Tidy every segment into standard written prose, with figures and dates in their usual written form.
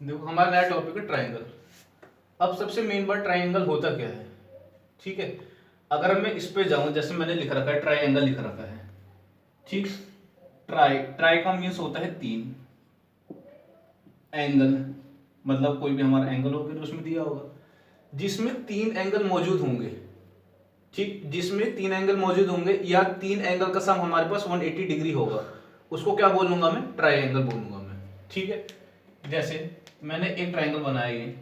देखो हमारा नया टॉपिक है ट्राइंगल। अब सबसे मेन बात ट्राइंगल होता क्या है, ठीक है। अगर मैं इस पे जाऊं, जैसे मैंने लिख रखा है ट्राइंगल लिख रखा है, ठीक। ट्राई ट्राई का मीन्स होता है तीन, एंगल मतलब कोई भी हमारा एंगल होगा तो उसमें दिया होगा जिसमें तीन एंगल मौजूद होंगे, ठीक। जिसमें तीन एंगल मौजूद होंगे या तीन एंगल का सम हमारे पास 180 डिग्री होगा, उसको क्या बोलूंगा मैं, ट्राइंगल बोलूंगा मैं, ठीक है। जैसे मैंने एक ट्राइंगल बनाया, ये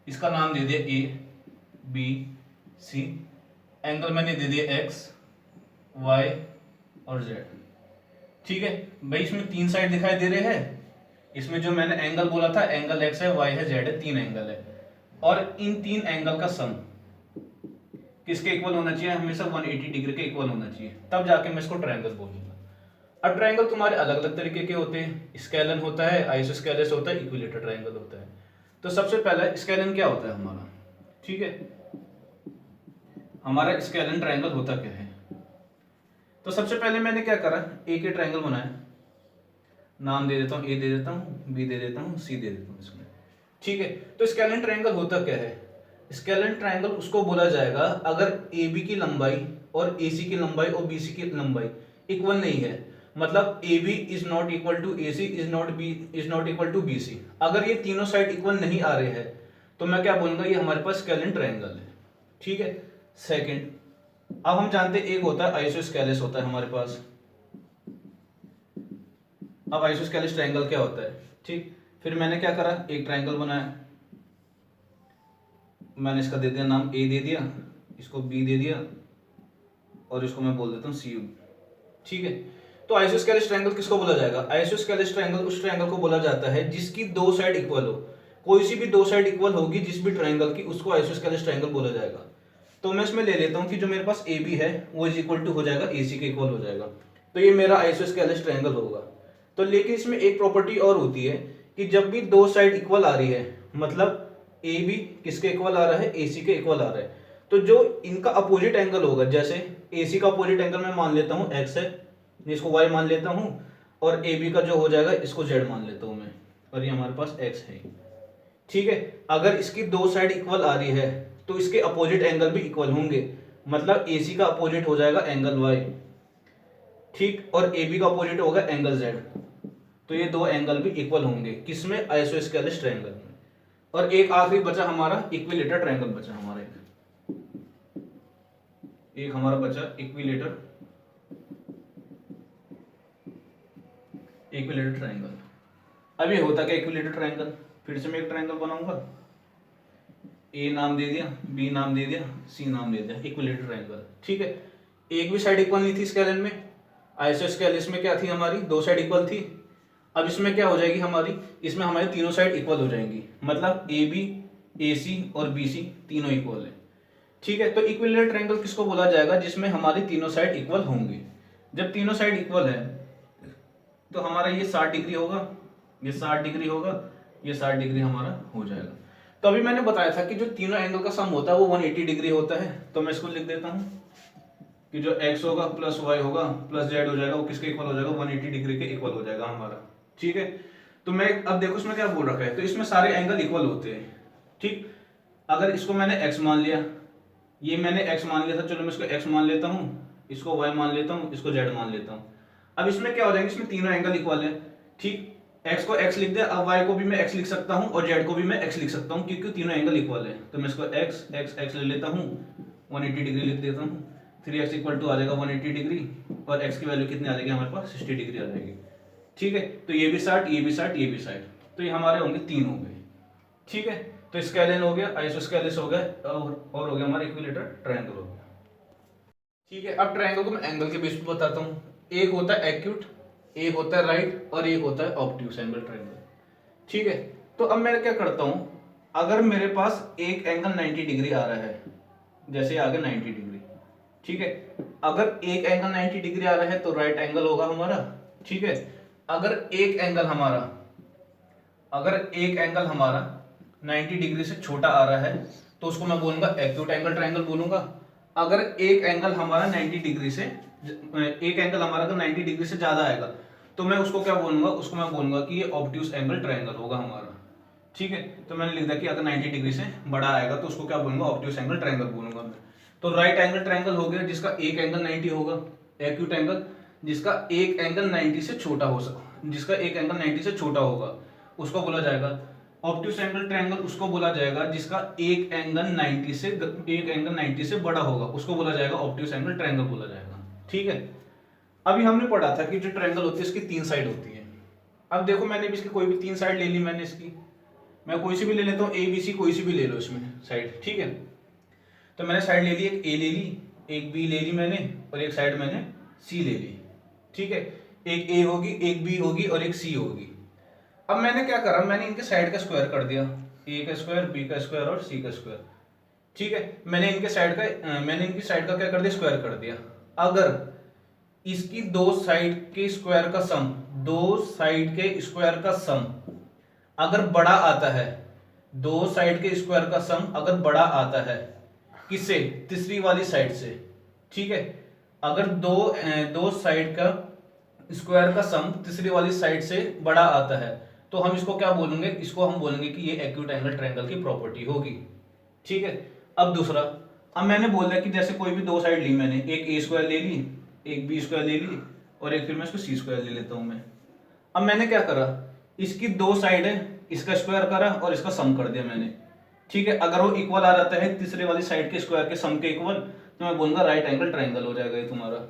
इसका नाम दे दिया ए बी सी, एंगल मैंने दे दिया एक्स वाई और जेड, ठीक है भाई। इसमें तीन साइड दिखाई दे रहे हैं, इसमें जो मैंने एंगल बोला था, एंगल एक्स है, वाई है, जेड है, तीन एंगल है। और इन तीन एंगल का सम किसके इक्वल होना चाहिए, हमेशा 180 डिग्री के इक्वल होना चाहिए, तब जाके मैं इसको ट्रायंगल बोलूंगा। अब ट्रायंगल तुम्हारे अलग अलग तरीके के होते हैं, स्केलन होता है, आइसोस्केलेस होता है, इक्विलेटरल ट्रायंगल होता है। तो सबसे पहला स्केलन क्या होता है हमारा, ठीक है। हमारा स्केलन ट्रायंगल होता क्या है, तो सबसे पहले मैंने क्या करा, एक ही ट्रायंगल बनाया, नाम दे देता हूँ, ए दे देता हूँ, बी दे देता हूँ, सी दे देता हूँ इसमें, ठीक है। तो स्केलन ट्रायंगल होता क्या है, स्केलन ट्रायंगल उसको बोला जाएगा अगर ए बी की लंबाई और ए सी की लंबाई और बी सी की लंबाई इक्वल नहीं है, मतलब A B is not equal to A C is not equal to B C. अगर ये तीनों साइड इक्वल नहीं आ रहे हैं तो मैं क्या बोलूंगा, ये हमारे पास स्केलन ट्रायंगल है, ठीक है। सेकंड, अब हम जानते हैं एक होता है आइसोस्केलेस होता है हमारे पास। अब आइसोस्केलेस ट्रायंगल क्या होता है, ठीक। फिर मैंने क्या करा, एक ट्रायंगल बनाया, मैंने इसका दे दिया नाम, ए दे दिया, इसको बी दे दिया और इसको मैं बोल देता हूँ सी, ठीक है। तो आइसोस्केलेस ट्रायंगल किसको बोला जाएगा, आइसोस्केलेस ट्रायंगल उस ट्रायंगल को बोला जाता है जिसकी दो साइड इक्वल हो। कोई सी भी दो साइड इक्वल होगी जिस भी ट्रायंगल की, उसको आइसोस्केलेस ट्रायंगल बोला जाएगा। तो मैं इसमें ले लेता हूँ कि जो मेरे पास ए बी है वो इज इक्वल टू हो जाएगा ए सी के इक्वल हो जाएगा, तो ये मेरा आइसोस्केलेस ट्रायंगल होगा। तो लेकिन इसमें एक प्रॉपर्टी और होती है कि जब भी दो साइड इक्वल आ रही है, मतलब ए बी किसके इक्वल आ रहा है, ए सी के इक्वल आ रहा है, तो जो इनका अपोजिट एंगल होगा, जैसे ए सी का अपोजिट एंगल मैं मान लेता हूँ एक्स है, इसको वाई मान लेता हूँ, और ए बी का जो हो जाएगा इसको जेड मान लेता हूँ मैं, और ये हमारे पास एक्स है, ठीक है। अगर इसकी दो साइड इक्वल आ रही है तो इसके अपोजिट एंगल भी इक्वल होंगे, मतलब ए सी का अपोजिट हो जाएगा एंगल वाई, ठीक, और ए बी का अपोजिट होगा एंगल जेड। तो ये दो एंगल भी इक्वल होंगे किसमें, आइसोस्केलेस ट्रायंगल में। और एक आखिरी बचा हमारा इक्विलेटर ट्रायंगल बचा हमारा, एक हमारा बचा इक्विलेटर ट्रायंगल। अब ये होता क्या इक्विलेटर ट्रायंगल, फिर से मैं एक ट्रायंगल बनाऊंगा, ए नाम दे दिया, बी नाम दे दिया, सी नाम दे दिया, इक्विलेटर ट्रायंगल, ठीक है। एक भी साइड इक्वल नहीं थी स्केलन में, आइसोस्केलेस में क्या थी हमारी, दो साइड इक्वल थी। अब इसमें क्या हो जाएगी हमारी, इसमें हमारी तीनों साइड इक्वल हो जाएंगी, मतलब ए बी, ए सी और बी सी तीनों इक्वल है, ठीक है। तो इक्विलेटरल ट्रायंगल किसको बोला जाएगा, जिसमें हमारी तीनों साइड इक्वल होंगे। जब तीनों साइड इक्वल है तो हमारा ये 60 डिग्री होगा, ये 60 डिग्री होगा, ये 60 डिग्री हमारा हो जाएगा। तो अभी मैंने बताया था कि जो तीनों एंगल का सम होता है वो 180 डिग्री होता है, तो मैं इसको लिख देता हूँ कि जो x होगा प्लस y होगा प्लस z हो जाएगा, वो किसके इक्वल हो जाएगा, 180 डिग्री के इक्वल हो जाएगा हमारा, ठीक है। तो मैं अब देखो इसमें क्या बोल रखा है, तो इसमें सारे एंगल इक्वल होते हैं, ठीक। अगर इसको मैंने x मान लिया, ये मैंने x मान लिया था, चलो मैं इसको x मान लेता हूँ, इसको y मान लेता हूँ, इसको z मान लेता हूँ। अब इसमें क्या हो जाएंगे, इसमें तीनों एंगल इक्वल है, ठीक। x को x लिख दिया, अब y को भी मैं x लिख सकता हूँ और z को भी मैं x लिख सकता हूँ, क्योंकि तीनों एंगल इक्वल है। तो मैं इसको x ले लेता हूँ, 180 डिग्री लिख देता हूँ, 3x इक्वल टू आ जाएगा 180 डिग्री, और x की वैल्यू कितनी आ जाएगी हमारे पास, 60 डिग्री आ जाएगी, ठीक है। तो ये भी 60, ये भी 60, ये भी 60, तो ये हमारे होंगे तीन हो गए, ठीक है। तो स्केलन हो गया, आइसोस्केलेस हो गया, और हो गया हमारा इक्विलेटरल ट्रायंगल हो गया, ठीक है। अब ट्रायंगल को मैं एंगल के बेस पे बताता हूँ, एक होता है एक्यूट, एक होता है राइट, और एक होता है ऑब्ट्यूस एंगल ट्रायंगल, ठीक है। तो अब मैं क्या करता हूँ, अगर मेरे पास एक एंगल 90 डिग्री आ रहा है, जैसे आ गया 90 डिग्री, ठीक है। अगर एक एंगल 90 डिग्री आ रहा है तो राइट एंगल होगा हमारा, ठीक है। अगर एक एंगल हमारा 90 डिग्री से छोटा आ रहा है तो उसको मैं बोलूंगा एक्यूट एंगल ट्रायंगल बोलूंगा। अगर एक एंगल हमारा 90 डिग्री से अगर 90 डिग्री से ज्यादा आएगा तो मैं उसको क्या बोलूंगा, उसको मैं बोलूंगा कि ये ऑब्ट्यूज एंगल ट्रायंगल होगा हमारा। ठीक है, तो मैंने लिख दिया कि अगर 90 डिग्री से बड़ा आएगा तो उसको क्या बोलूंगा, ऑब्ट्यूज एंगल ट्रायंगल बोलूंगा मैं। तो राइट एंगल ट्रायंगल हो गया जिसका एक एंगल 90 होगा, एक्यूट एंगल जिसका एक एंगल 90 से छोटा हो सकता, जिसका एक एंगल 90 से छोटा होगा उसको बोला जाएगा ऑब्ट्यूज एंगल ट्रायंगल। उसको बोला जाएगा जिसका एक एंगल 90 से बड़ा होगा, उसको बोला जाएगा ऑब्ट्यूज एंगल ट्रायंगल बोला जाएगा। ठीक है, अभी हमने पढ़ा था कि जो ट्रायंगल होती है इसकी 3 साइड होती है। अब देखो मैंने भी इसकी कोई भी 3 साइड ले ली, मैंने इसकी, मैं कोई सी भी ले लेता हूँ, ABC कोई सी भी ले लो इसमें साइड। ठीक है, तो मैंने साइड ले ली, एक A ले ली, एक B ले ली मैंने, और एक साइड मैंने C ले ली। ठीक है, एक A होगी, एक B होगी और एक C होगी। अब मैंने क्या करा, मैंने इनके साइड का स्क्वायर कर दिया, A का स्क्वायर, B का स्क्वायर और C का स्क्वायर। ठीक है, मैंने इनकी साइड का क्या कर दिया, स्क्वायर कर दिया। अगर इसकी दो साइड के स्क्वायर का सम, दो साइड के स्क्वायर का सम अगर बड़ा आता है, दो साइड के स्क्वायर का सम अगर बड़ा आता है, किससे, तीसरी वाली साइड से। ठीक है, अगर दो साइड का स्क्वायर का सम तीसरी वाली साइड से बड़ा आता है तो हम इसको क्या बोलेंगे, इसको हम बोलेंगे कि ये एक्यूट एंगल ट्रायंगल की प्रॉपर्टी होगी। ठीक है, अब दूसरा, अब मैंने बोला कि जैसे कोई भी दो साइड ली मैंने, एक A स्क्वायर ले ली, एक B स्क्वायर ले ली और एक फिर मैं इसको C स्क्वायर ले लेता हूं मैं। अब मैंने क्या करा, इसकी दो साइड है, इसका स्क्वायर करा और इसका सम कर दिया मैंने। ठीक है, अगर वो इक्वल आ जाता है तीसरे वाली साइड के स्क्वायर के सम के इक्वल, तो मैं बोलूंगा राइट एंगल ट्रायंगल हो जाएगा ये तुम्हारा।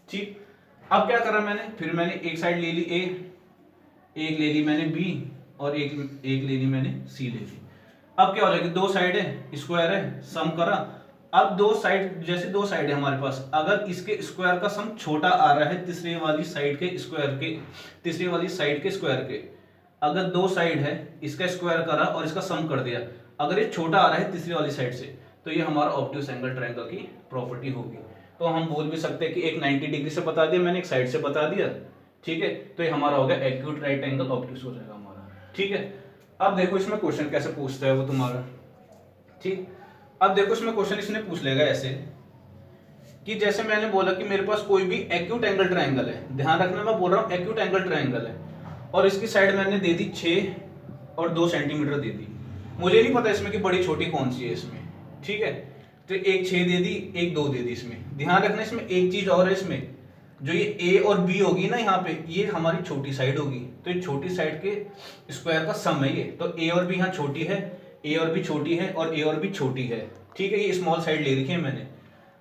ठीक, अब क्या करा मैंने, फिर मैंने एक साइड ले ली A, एक ले ली मैंने B और एक ले ली मैंने C ले ली। अब क्या हो जाएगी, दो साइड है, स्क्वायर है, सम करा। अब दो साइड, जैसे दो साइड है हमारे पास, अगर इसके स्क्वायर का सम छोटा आ रहा है तीसरी वाली साइड के स्क्वायर के, तीसरी वाली साइड के स्क्वायर के, अगर दो साइड है, इसका स्क्वायर करा और इसका सम कर दिया, अगर ये छोटा आ रहा है तीसरी वाली साइड से, तो ये हमारा ऑब्ट्यूज एंगल ट्रायंगल की प्रॉपर्टी होगी। तो हम बोल भी सकते हैं कि एक 90 डिग्री से बता दिया मैंने, एक साइड से बता दिया। ठीक है, तो ये हमारा हो गया एक्यूट राइट एंगल ऑब्ट्यूज हो जाएगा हमारा। ठीक है, अब देखो इसमें क्वेश्चन कैसे पूछता है वो तुम्हारा। ठीक, अब देखो इसमें क्वेश्चन इसने पूछ लेगा ऐसे कि जैसे मैंने बोला कि मेरे पास कोई भी एक्यूट एंगल ट्रायंगल है, ध्यान रखना मैं बोल रहा हूँ एक्यूट एंगल ट्रायंगल है, और इसकी साइड मैंने दे दी 6 और 2 सेंटीमीटर दे दी। मुझे नहीं पता इसमें कि बड़ी छोटी कौन सी है इसमें। ठीक है, तो एक 6 दे दी, एक 2 दे दी। इसमें ध्यान रखना, इसमें एक चीज और है, इसमें जो ये A और B होगी ना, यहाँ पे ये हमारी छोटी साइड होगी, तो ये छोटी साइड के स्क्वायर का सम है ये। तो A और B यहाँ छोटी है, A और B छोटी है और A और B छोटी है। ठीक है, ये स्मॉल साइड ले रखी है मैंने।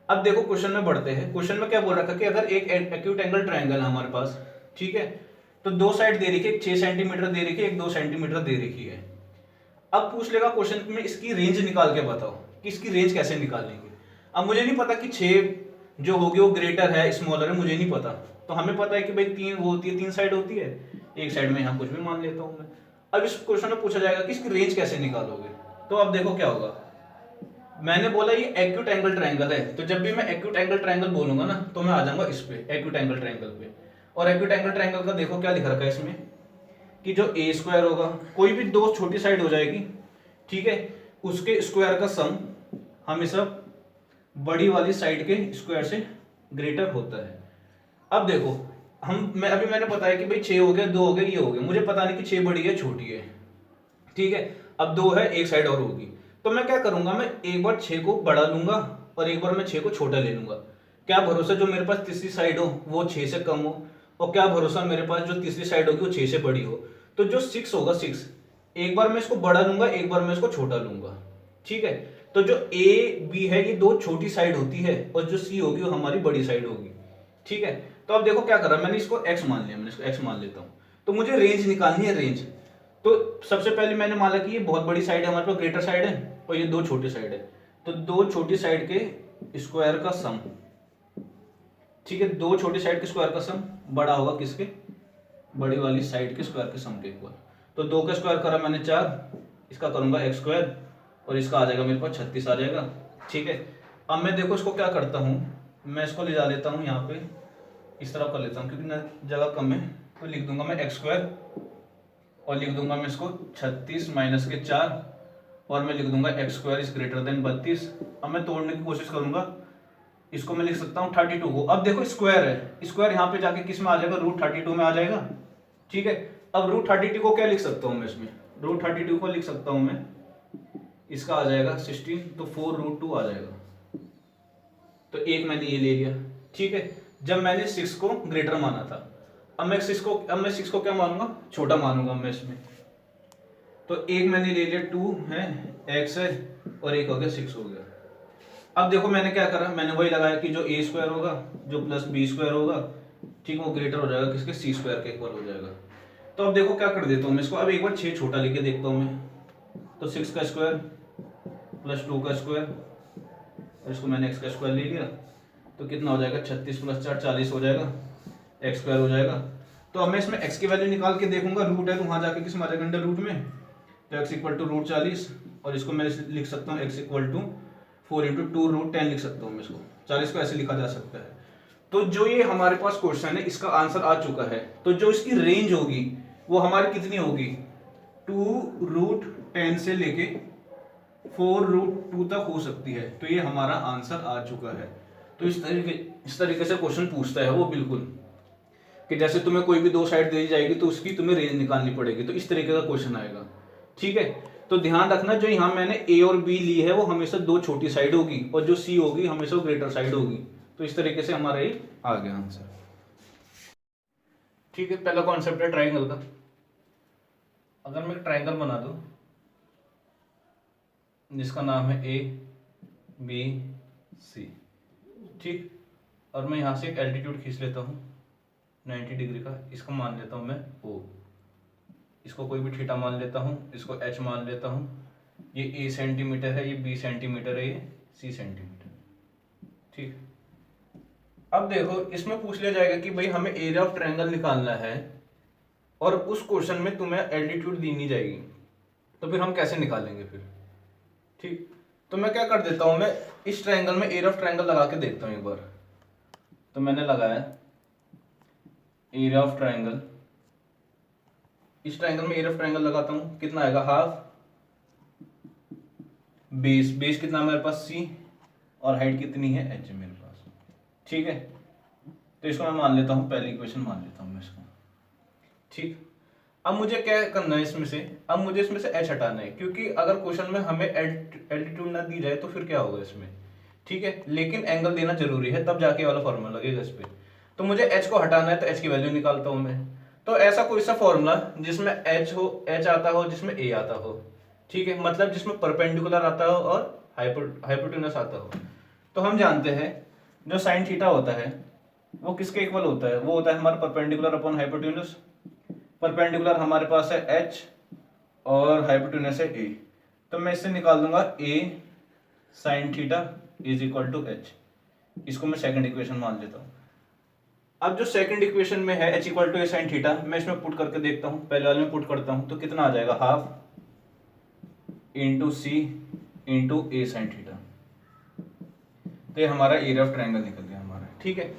अब देखो क्वेश्चन में बढ़ते हैं। क्वेश्चन में क्या बोल रखा कि अगर एक एक्यूट एंगल ट्रायंगल है हमारे पास, ठीक है, तो दो साइड दे रखी है, 6 सेंटीमीटर दे रखी है, एक 2 सेंटीमीटर दे रखी है। अब पूछ लेगा क्वेश्चन में इसकी रेंज निकाल के बताओ कि इसकी रेंज कैसे निकालेंगे। अब मुझे नहीं पता कि 6 जो होगी वो ग्रेटर है स्मॉलर है, मुझे नहीं पता। तो हमें पता है कि भाई 3 वो होती है, 3 साइड होती है, एक साइड में यहाँ कुछ भी मान लेता हूँ मैं। अब इस क्वेश्चन में पूछा जाएगा कि इसकी रेंज कैसे निकालोगे। तो अब देखो क्या होगा, मैंने बोला ये एक्यूट एंगल ट्रायंगल है, तो जब भी मैं एक्यूट एंगल ट्रायंगल बोलूंगा ना तो मैं आ जाऊंगा इस पे, एक्यूट एंगल ट्रायंगल पे। और एक्यूट एंगल ट्रायंगल का देखो क्या लिख रखा है इसमें कि जो A स्क्वायर होगा, कोई भी दो छोटी साइड हो जाएगी, ठीक है, उसके स्क्वायर का सम हमेशा बड़ी वाली साइड के स्क्वायर से ग्रेटर होता है। अब देखो मैंने बताया कि भाई 6 हो गया, 2 हो गए, ये हो गया, मुझे पता नहीं कि 6 बड़ी है छोटी है। ठीक है, अब 2 है, एक साइड और होगी, तो मैं क्या करूंगा, मैं एक बार 6 को बड़ा लूंगा और एक बार मैं 6 को छोटा ले लूंगा। क्या भरोसा जो मेरे पास तीसरी साइड हो वो 6 से कम हो, और क्या भरोसा मेरे पास जो तीसरी साइड होगी वो 6 से बड़ी हो। तो जो 6 होगा, 6 एक बार मैं इसको बड़ा लूंगा, एक बार मैं इसको छोटा लूंगा। ठीक है, तो जो A B है ये दो छोटी साइड होती है और जो C होगी वो हमारी बड़ी साइड होगी। ठीक है, तो अब देखो क्या कर रहा, मैंने इसको x मान लिया, मैंने इसको x मान लेता हूं। तो मुझे रेंज निकालनी है, रेंज। तो सबसे पहले मैंने माना कि ये बहुत बड़ी साइड है हमारे पास, ग्रेटर साइड है, और ये दो छोटी साइड है, तो दो छोटी साइड के स्क्वायर का सम, ठीक है, दो छोटी साइड के स्क्वायर का सम बड़ा होगा किसके, बड़ी वाली साइड के स्क्वायर के सम के इक्वल। तो 2 का स्क्वायर करा मैंने 4, इसका करूंगा x स्क्वायर और इसका आ जाएगा मेरे पास 36 आ जाएगा। ठीक है, अब मैं देखो इसको क्या करता हूँ, मैं इसको ले जा लेता हूँ यहाँ पे, इस तरफ कर लेता हूँ क्योंकि जगह कम है, तो लिख दूंगा मैं x स्क्वायर और लिख दूंगा मैं इसको 36 माइनस के 4 और मैं लिख दूंगा x square is greater than 32। अब मैं तोड़ने की कोशिश करूंगा, इसको मैं लिख सकता हूँ 32 को। अब देखो स्क्वायर है, स्क्वायर यहाँ पे जाके किस में आ जाएगा, √32 में आ जाएगा। ठीक है। अब √32 को क्या लिख सकता हूँ मैं इसमें, √32 को लिख सकता हूँ मैं, इसका आ जाएगा 16, तो 4√2 आ जाएगा। तो एक मैंने ये ले लिया, ठीक है। जब मैंने 6 को ग्रेटर माना था, अब मैं 6 को क्या मानूंगा, छोटा मानूंगा मैं इसमें। तो एक मैंने ले लिया 2 है, x है, और एक हो गया 6 हो गया। अब देखो मैंने क्या करा, मैंने वही लगाया कि जो a² होगा जो प्लस b² होगा, ठीक, वो ग्रेटर हो जाएगा किसके, c² के इक्वल हो जाएगा। तो अब देखो क्या कर देता हूँ मैं इसको, अब एक बार 6 छोटा लेके देखता हूँ मैं। तो 6 का स्क्वायर प्लस 2 का स्क्वायर, और इसको मैंने x का स्क्वायर ले लिया, तो कितना हो जाएगा, 36 प्लस 4 40 हो जाएगा, x² हो जाएगा। तो अब मैं इसमें x की वैल्यू निकाल के देखूंगा, रूट है तो वहां जाके किस मारेगा, अंडर रूट में, तो x इक्वल टू √40, और इसको मैं लिख सकता हूँ x इक्वल टू 4 इंटू 2√10 लिख सकता हूँ मैं इसको, 40 को ऐसे लिखा जा सकता है। तो जो ये हमारे पास क्वेश्चन है इसका आंसर आ चुका है। तो जो इसकी रेंज होगी वो हमारी कितनी होगी, 2√10 से लेके 4√2 तक हो सकती है। तो ये हमारा आंसर आ चुका है। तो इस तरीके से क्वेश्चन पूछता है वो, बिल्कुल कि जैसे तुम्हें कोई भी दो साइड दी जाएगी तो उसकी तुम्हें रेंज निकालनी पड़ेगी, तो इस तरीके का क्वेश्चन आएगा, ठीक है। तो ध्यान रखना, जो यहाँ मैंने ए और बी ली है वो हमेशा दो छोटी साइड होगी, और जो सी होगी हमेशा वो ग्रेटर साइड होगी। तो इस तरीके से हमारा ये आ गया आंसर, ठीक है। पहला कॉन्सेप्ट है ट्राइंगल का। अगर मैं एक ट्राइंगल बना दूं जिसका नाम है ए बी सी, ठीक, और मैं यहाँ से एक एल्टीट्यूड खींच लेता हूँ 90 डिग्री का, इसको मान लेता हूँ मैं ओ, इसको कोई भी थीटा मान लेता हूँ, इसको h मान लेता हूँ। ये a सेंटीमीटर है, ये b सेंटीमीटर है, ये c सेंटीमीटर, ठीक। अब देखो इसमें पूछ लिया जाएगा कि भाई हमें एरिया ऑफ ट्रायंगल निकालना है, और उस क्वेश्चन में तुम्हें एल्टीट्यूड दी नहीं जाएगी, तो फिर हम कैसे निकालेंगे फिर, ठीक। तो मैं क्या कर देता हूँ, मैं इस ट्रायंगल में एरिया ऑफ ट्रायंगल लगा के देखता हूँ एक बार। तो मैंने लगाया एरिया ऑफ ट्रायंगल, इस ट्रायंगल में एरिया ऑफ ट्रायंगल लगाता हूँ, कितना आएगा, हाफ, बेस कितना मेरे पास c, और हाइट कितनी है h मेरे पास, ठीक है। तो इसको मैं मान लेता हूँ, पहली इक्वेशन मान लेता हूँ मैं इसको, ठीक। अब मुझे क्या करना है इसमें से, अब मुझे इसमें से h हटाना है, क्योंकि अगर क्वेश्चन में हमें एल्टीट्यूड ना दी जाए तो फिर क्या होगा इसमें, ठीक है। लेकिन एंगल देना जरूरी है, तब जाके वाला फॉर्मूला लगेगा इस पे। तो मुझे h को हटाना है, तो h की वैल्यू निकालता हूँ मैं। तो ऐसा कोई सा फॉर्मूला जिसमें h आता हो, जिसमें a आता हो, ठीक है, मतलब जिसमें परपेंडिकुलर आता हो और हाइपोटेन्यूस आता हो। तो हम जानते हैं जो साइन थीटा होता है वो किसके इक्वल होता है, वो होता है हमारा परपेंडिकुलर अपॉन हाइपोटेन्यूस। परपेंडिकुलर हमारे पास है h और हाइपोटेन्यूस है a, तो मैं इससे निकाल दूंगा a sine theta is equal to h। इसको मैं सेकंड इक्वेशन मान लेता हूँ। अब जो सेकंड इक्वेशन में है h equal to a sine theta, मैं इसमें पुट करके देखता हूँ, पहले वाले में पुट करता हूँ, तो कितना आ जाएगा, half into C into a sine theta. तो ये हमारा एरिया ऑफ ट्रायंगल निकल गया हमारा, ठीक है।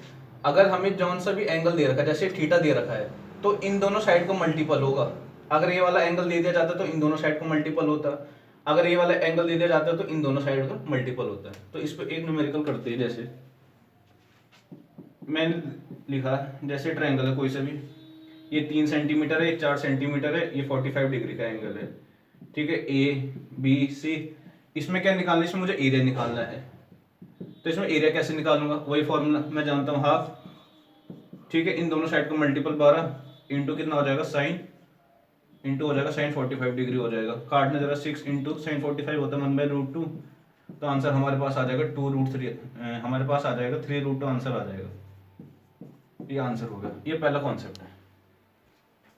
अगर हमें जौन सा भी एंगल दे रखा है, जैसे थीटा दे रखा है, तो इन दोनों साइड को मल्टीपल होगा। अगर ये वाला एंगल दे दिया जाता तो इन दोनों साइड को मल्टीपल होता, अगर ये वाला एंगल दे दिया जाता तो इन दोनों साइड का मल्टीपल होता है। तो इस पर एक न्यूमेरिकल करते हैं, जैसे मैंने लिखा जैसे ट्रायंगल है कोई सा भी, ये 3 सेंटीमीटर है, 4 सेंटीमीटर है, ये 45 डिग्री का एंगल है, ठीक है, ए बी सी। इसमें क्या निकालना है, इसमें मुझे एरिया निकालना है। तो इसमें एरिया कैसे निकालूंगा, वही फॉर्मूला मैं जानता हूँ, हाफ, ठीक है, इन दोनों साइड को मल्टीपल 12 इंटू कितना हो जाएगा, साइन, इंटू हो जाएगा साइन 45 डिग्री हो जाएगा, काटने जरा 6 इंटू साइन 45 होता है 1/√2। तो आंसर हमारे पास आ जाएगा 2√3, हमारे पास आ जाएगा 3√2 आंसर आ जाएगा। ये आंसर होगा। ये पहला कॉन्सेप्ट है।